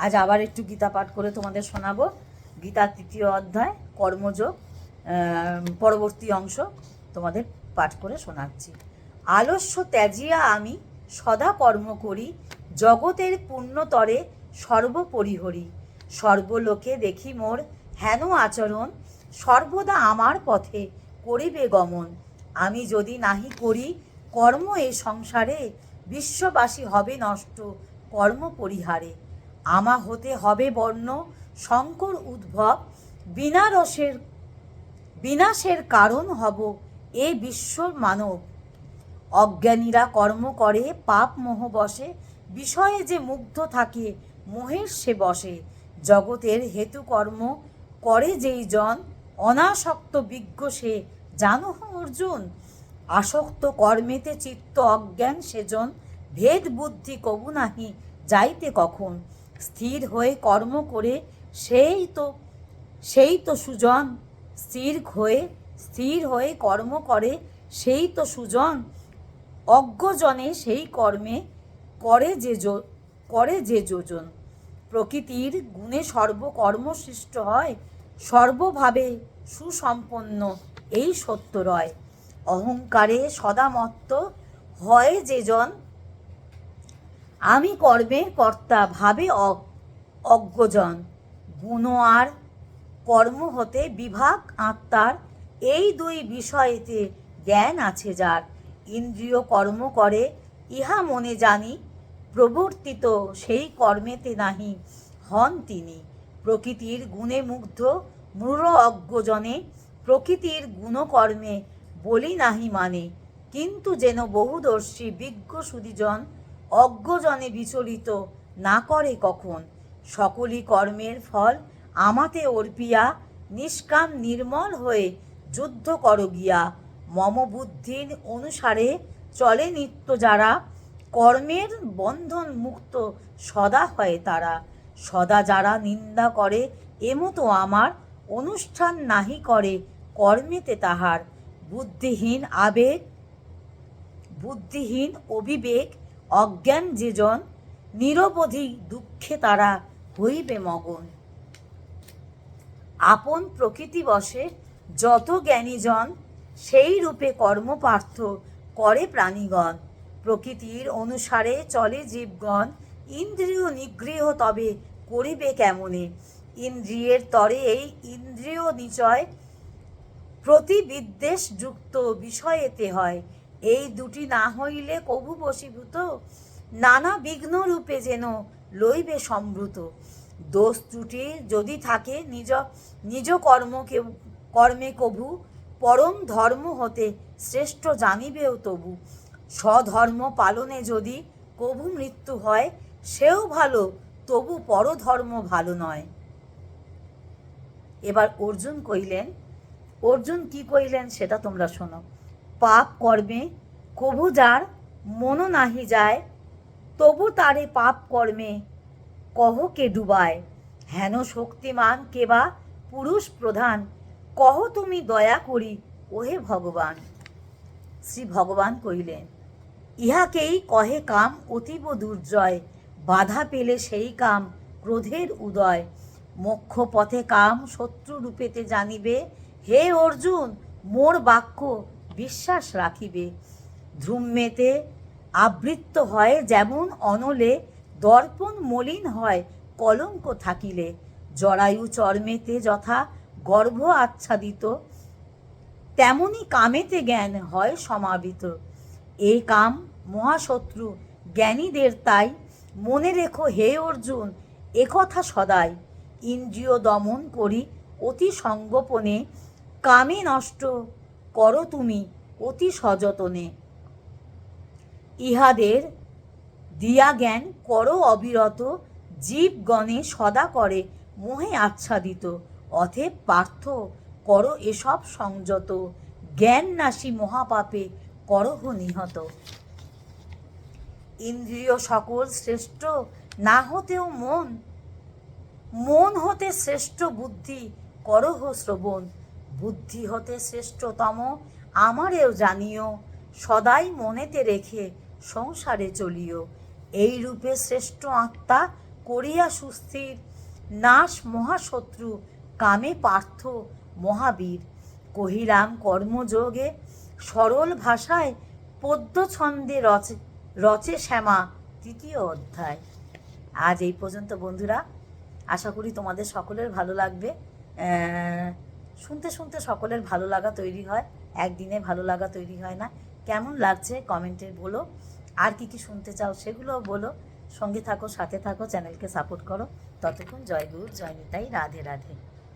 আজ আবার একটু গীতা পাঠ করে তোমাদের শোনাবো। গীতার 3য় অধ্যায় কর্মযোগ পরবর্তী অংশ তোমাদের পাঠ করে শোনাচ্ছি। আলস্য ত্যাজিয়া আমি সদা কর্ম করি, জগতের পুণ্যতরে সর্বপরিহরি। সর্বলোকে দেখি মোর হেন আচরণ, সর্বদা আমার পথে করিবে গমন। আমি যদি নাহি করি কর্ম এ সংসারে, বিশ্ববাসী হবে নষ্ট কর্ম পরিহারে। আমা হতে হবে বর্ণ শঙ্কর উদ্ভব, বিনাশের কারণ হব এ বিশ্বর মানব। অজ্ঞানীরা কর্ম করে পাপ মোহ বসে, বিষয়ে যে মুগ্ধ থাকে মোহের সে বসে। জগতের হেতু কর্ম করে যেই জন, অনাসক্ত বিজ্ঞ সে জানো অর্জুন। আসক্ত কর্মেতে চিত্ত অজ্ঞান সেজন, ভেদ বুদ্ধি কবু নাহি যাইতে কখন। স্থির হয়ে কর্ম করে সেই তো সুজন, স্থির হয়ে কর্ম করে সেই তো সুজন। অজ্ঞজনে সেই কর্মে করে যে যোজন। প্রকৃতির গুণে সর্বকর্ম সৃষ্ট হয়, সর্বভাবে সুসম্পন্ন এই সত্য রয়। অহংকারে সদামত্ত হয় যেজন, আমি কর্মের কর্তা ভাবে অজ্ঞজন। গুণ আর কর্ম হতে বিভাগ আত্মার, এই দুই বিষয়েতে জ্ঞান আছে যার। ইন্দ্রিয় কর্ম করে ইহা মনে জানি, প্রবর্তিত সেই কর্মেতে নাহি হন তিনি। প্রকৃতির গুণে মুগ্ধ মূঢ় অজ্ঞজনে, প্রকৃতির গুণকর্মে বলি নাহি মানে। কিন্তু যেন বহুদর্শী বিজ্ঞ সুদীজন, অজ্ঞজনে বিচলিত না করে কখন। সকলই কর্মের ফল আমাতে অর্পিয়া, নিষ্কাম নির্মল হয়ে যুদ্ধ কর গিয়া। মম বুদ্ধির অনুসারে চলে নিত্য যারা, কর্মের বন্ধন মুক্ত সদা হয় তারা। সদা যারা নিন্দা করে এমতো আমার, অনুষ্ঠান নাহি করে কর্মেতে তাহার। বুদ্ধিহীন অবিবেক অজ্ঞান যেজন, নিরবধি দুঃখে তারা হইবে মগন। আপন প্রকৃতি বশে যত জ্ঞানীজন, সেই রূপে কর্মপার্থ করে প্রাণীগণ। প্রকৃতির অনুসারে চলে জীবগণ, ইন্দ্রিয় নিগৃহ তবে করিবে কেমনে। ইন্দ্রিয়ের তরে এই ইন্দ্রিয় নিচয়, প্রতিবিদ্বেষ যুক্ত বিষয়েতে হয়। এই দুটি না হইলে কভু বশীভূত, নানা বিঘ্ন রূপে যেন লইবে সম্ভূত। দোষ ত্রুটি যদি থাকে নিজ কর্মে কভু, পরম ধর্ম হতে শ্রেষ্ঠ জানিবেও তবু। স্বধর্ম পালনে যদি কভু মৃত্যু হয়, সেও ভালো তবু পরধর্ম ভালো নয়। এবার অর্জুন কি কইলেন সেটা তোমরা শোনো। পাপ কর্মে কভু যার মন নাহি যায়, তবু তারে পাপ কর্মে কহকে ডুবায়। হেন শক্তিমান কেবা পুরুষ প্রধান, কহ তুমি দয়া করি ওহে ভগবান। শ্রী ভগবান কইলেন, ইহাকেই কহে কাম অতীব দুর্জয়, বাধা পেলে সেই কাম ক্রোধের উদয়। মোক্ষ পথে কাম শত্রু রূপেতে জানিবে, হে অর্জুন মোর বাক্য বিশ্বাস রাখিবে। ধূমেতে আবৃত্ত হয় যেমন অনলে, দর্পণ মলিন হয় কলঙ্ক থাকিলে। জরায়ু চর্মেতে যথা গর্ভ আচ্ছাদিত, তেমনি কামেতে জ্ঞান হয় সমাবিত। এই কাম মহাশত্রু জ্ঞানীদের তাই, মনে রেখো হে অর্জুন একথা সদাই। ইন্দ্রিয় দমন করি অতি সঙ্গোপনে, কামে নষ্ট করো তুমি অতি সযতনে। ইহাদের দিয়া জ্ঞান করো অবিরত, জীবগণে সদা করে মোহে আচ্ছাদিত। অতএব পার্থ করো এসব সংযত, জ্ঞান নাশী মহাপাপে করহ নিহত। ইন্দ্রিয় সকল শ্রেষ্ঠ না হতেও মন হতে শ্রেষ্ঠ বুদ্ধি করহ শ্রবণ। বুদ্ধি হতে শ্রেষ্ঠতম আমারেও জানিও, সদাই মনেতে রেখে সংসারে চলিও। এই রূপে শ্রেষ্ঠ আত্মা করিয়া সুস্থির, নাশ মহাশত্রু কামে পার্থ মহাবীর। কহিলাম কর্মযোগে সরল ভাষায়, পদ্য ছন্দে রচে শ্যামা তৃতীয় অধ্যায়। আজ এই পর্যন্ত বন্ধুরা, আশা করি তোমাদের সকলের ভালো লাগবে। শুনতে শুনতে সকলের ভালো লাগা তৈরি হয়, একদিনে ভালো লাগা তৈরি হয় না। কেমন লাগছে কমেন্টে বলো, আর কি কি শুনতে চাও সেগুলোও বলো। সঙ্গে থাকো, সাথে থাকো, চ্যানেলকে সাপোর্ট করো। ততক্ষণ জয় গুরু, জয় নিতাই, রাধে রাধে।